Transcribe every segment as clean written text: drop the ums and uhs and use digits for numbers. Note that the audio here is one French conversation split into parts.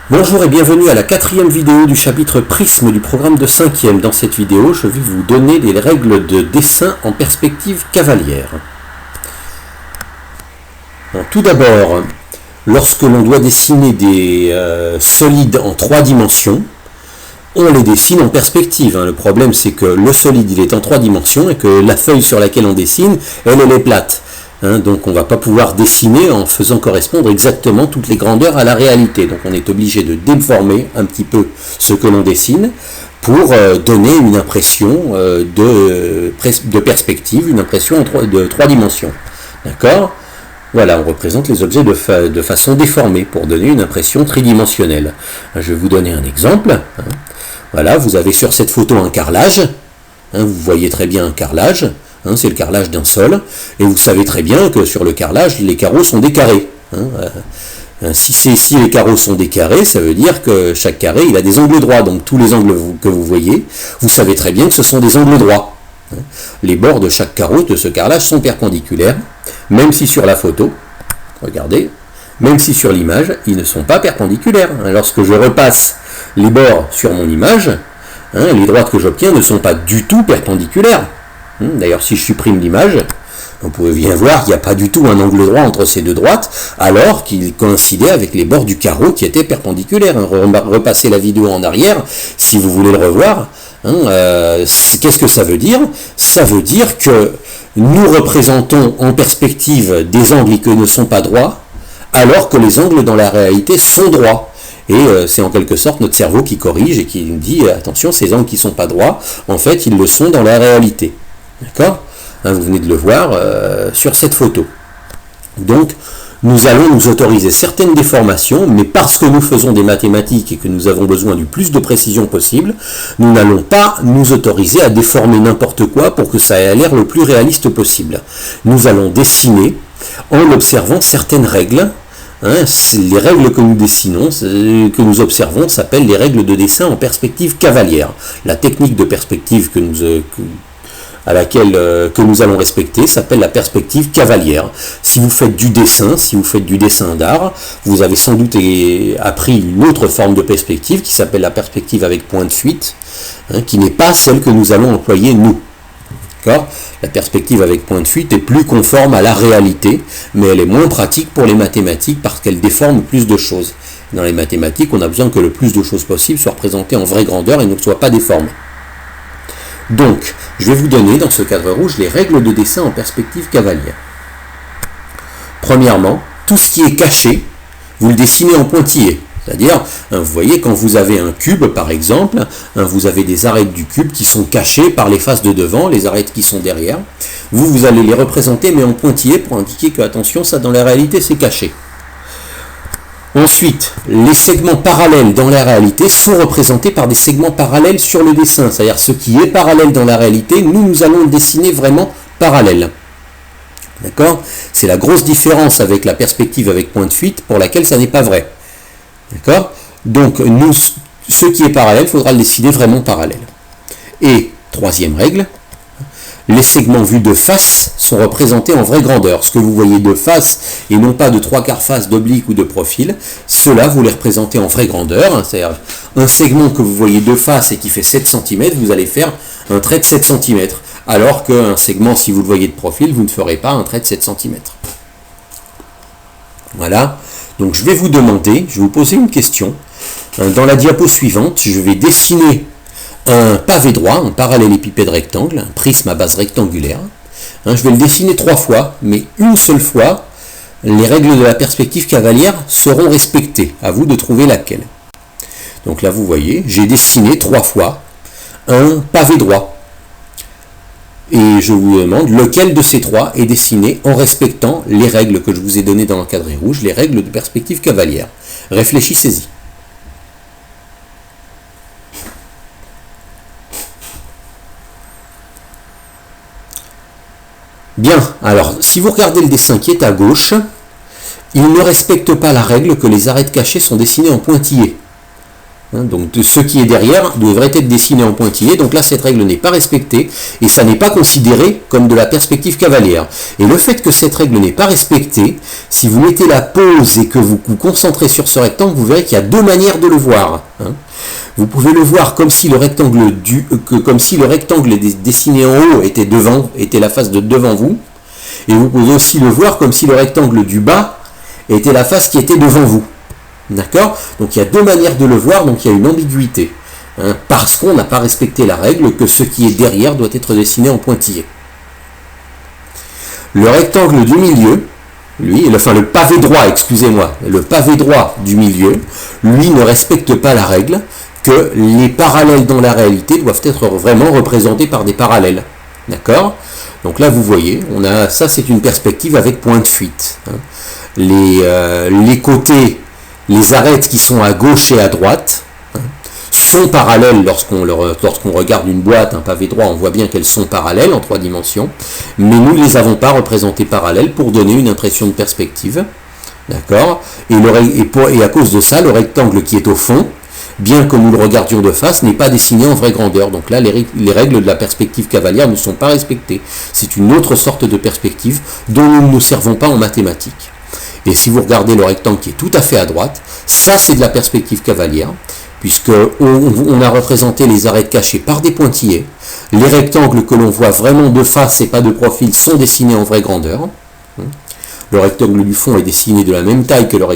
Bonjour et bienvenue à la 4e vidéo du chapitre Prisme du programme de 5e. Dans cette vidéo, je vais vous donner des règles de dessin en perspective cavalière. Tout d'abord, lorsque l'on doit dessiner des solides en 3 dimensions, on les dessine en perspective. Le problème, c'est que le solide il est en 3 dimensions et que la feuille sur laquelle on dessine, elle est plate. Donc on ne va pas pouvoir dessiner en faisant correspondre exactement toutes les grandeurs à la réalité. Donc on est obligé de déformer un petit peu ce que l'on dessine pour donner une impression de perspective, une impression de 3 dimensions. D'accord ? Voilà, on représente les objets de façon déformée pour donner une impression tridimensionnelle. Je vais vous donner un exemple. Voilà, vous avez sur cette photo un carrelage. Vous voyez très bien un carrelage. C'est le carrelage d'un sol, et vous savez très bien que sur le carrelage, les carreaux sont des carrés. Si les carreaux sont des carrés, ça veut dire que chaque carré, il a des angles droits, donc tous les angles que vous voyez, vous savez très bien que ce sont des angles droits. Les bords de chaque carreau de ce carrelage sont perpendiculaires, même si sur la photo, regardez, même si sur l'image, ils ne sont pas perpendiculaires. Lorsque je repasse les bords sur mon image, les droites que j'obtiens ne sont pas du tout perpendiculaires. D'ailleurs, si je supprime l'image, vous pouvez bien voir qu'il n'y a pas du tout un angle droit entre ces deux droites, alors qu'il coïncidait avec les bords du carreau qui étaient perpendiculaires. Repassez la vidéo en arrière, si vous voulez le revoir. Qu'est-ce que ça veut dire ? Ça veut dire que nous représentons en perspective des angles qui ne sont pas droits, alors que les angles dans la réalité sont droits. Et c'est en quelque sorte notre cerveau qui corrige et qui nous dit « Attention, ces angles qui ne sont pas droits, en fait, ils le sont dans la réalité. » D'accord ? Vous venez de le voir sur cette photo. Donc, nous allons nous autoriser certaines déformations, mais parce que nous faisons des mathématiques et que nous avons besoin du plus de précision possible, nous n'allons pas nous autoriser à déformer n'importe quoi pour que ça ait l'air le plus réaliste possible. Nous allons dessiner en observant certaines règles. Les règles que nous dessinons, que nous observons, s'appellent les règles de dessin en perspective cavalière. La technique de perspective que nous allons respecter s'appelle la perspective cavalière. Si vous faites du dessin d'art, vous avez sans doute appris une autre forme de perspective qui s'appelle la perspective avec point de fuite, qui n'est pas celle que nous allons employer nous. La perspective avec point de fuite est plus conforme à la réalité, mais elle est moins pratique pour les mathématiques parce qu'elle déforme plus de choses. Dans les mathématiques, on a besoin que le plus de choses possible soient représentées en vraie grandeur et ne soient pas déformées. Donc, je vais vous donner dans ce cadre rouge les règles de dessin en perspective cavalière. Premièrement, tout ce qui est caché, vous le dessinez en pointillé. C'est-à-dire, vous voyez, quand vous avez un cube, par exemple, vous avez des arêtes du cube qui sont cachées par les faces de devant, les arêtes qui sont derrière. Vous allez les représenter, mais en pointillé, pour indiquer que, attention, ça, dans la réalité, c'est caché. Ensuite, les segments parallèles dans la réalité sont représentés par des segments parallèles sur le dessin. C'est-à-dire, ce qui est parallèle dans la réalité, nous allons le dessiner vraiment parallèle. D'accord ? C'est la grosse différence avec la perspective avec point de fuite, pour laquelle ça n'est pas vrai. D'accord ? Donc, ce qui est parallèle, il faudra le dessiner vraiment parallèle. Et, troisième règle, les segments vus de face sont représentés en vraie grandeur. Ce que vous voyez de face, et non pas de 3/4 face, d'oblique ou de profil, cela vous les représentez en vraie grandeur. C'est-à-dire, un segment que vous voyez de face et qui fait 7 cm, vous allez faire un trait de 7 cm. Alors qu'un segment, si vous le voyez de profil, vous ne ferez pas un trait de 7 cm. Voilà. Donc je vais vous poser une question. Dans la diapo suivante, je vais dessiner un pavé droit, un parallélépipède rectangle, un prisme à base rectangulaire. Je vais le dessiner 3 fois, mais une seule fois, les règles de la perspective cavalière seront respectées. À vous de trouver laquelle. Donc là, vous voyez, j'ai dessiné 3 fois un pavé droit. Et je vous demande lequel de ces 3 est dessiné en respectant les règles que je vous ai données dans l'encadré rouge, les règles de perspective cavalière. Réfléchissez-y. Bien, alors, si vous regardez le dessin qui est à gauche, il ne respecte pas la règle que les arêtes cachées sont dessinées en pointillé. Donc ce qui est derrière devrait être dessiné en pointillé, donc là cette règle n'est pas respectée et ça n'est pas considéré comme de la perspective cavalière. Et le fait que cette règle n'est pas respectée, si vous mettez la pause et que vous vous concentrez sur ce rectangle, vous verrez qu'il y a deux manières de le voir. Vous pouvez le voir comme si le rectangle dessiné en haut était la face de devant vous, et vous pouvez aussi le voir comme si le rectangle du bas était la face qui était devant vous. D'accord? Donc il y a deux manières de le voir, donc il y a une ambiguïté. Parce qu'on n'a pas respecté la règle que ce qui est derrière doit être dessiné en pointillé. Le rectangle du milieu, le pavé droit, excusez-moi, le pavé droit du milieu, lui ne respecte pas la règle que les parallèles dans la réalité doivent être vraiment représentés par des parallèles. D'accord? Donc là vous voyez, ça c'est une perspective avec point de fuite. Les côtés, les arêtes qui sont à gauche et à droite sont parallèles lorsqu'on regarde une boîte, un pavé droit, on voit bien qu'elles sont parallèles en 3 dimensions, mais nous ne les avons pas représentées parallèles pour donner une impression de perspective. D'accord? Et à cause de ça, le rectangle qui est au fond, bien que nous le regardions de face, n'est pas dessiné en vraie grandeur. Donc là, les règles de la perspective cavalière ne sont pas respectées. C'est une autre sorte de perspective dont nous ne nous servons pas en mathématiques. Et si vous regardez le rectangle qui est tout à fait à droite, ça c'est de la perspective cavalière, puisqu'on a représenté les arêtes cachées par des pointillés. Les rectangles que l'on voit vraiment de face et pas de profil sont dessinés en vraie grandeur. Le rectangle du fond est dessiné de la même taille que le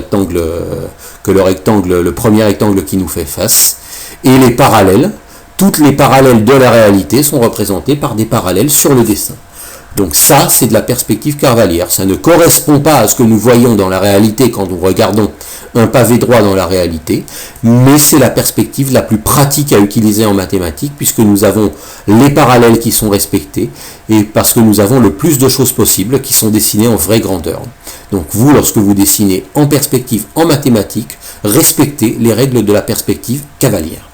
premier rectangle qui nous fait face. Et les parallèles, toutes les parallèles de la réalité sont représentées par des parallèles sur le dessin. Donc ça, c'est de la perspective cavalière. Ça ne correspond pas à ce que nous voyons dans la réalité quand nous regardons un pavé droit dans la réalité, mais c'est la perspective la plus pratique à utiliser en mathématiques, puisque nous avons les parallèles qui sont respectés, et parce que nous avons le plus de choses possibles qui sont dessinées en vraie grandeur. Donc vous, lorsque vous dessinez en perspective en mathématiques, respectez les règles de la perspective cavalière.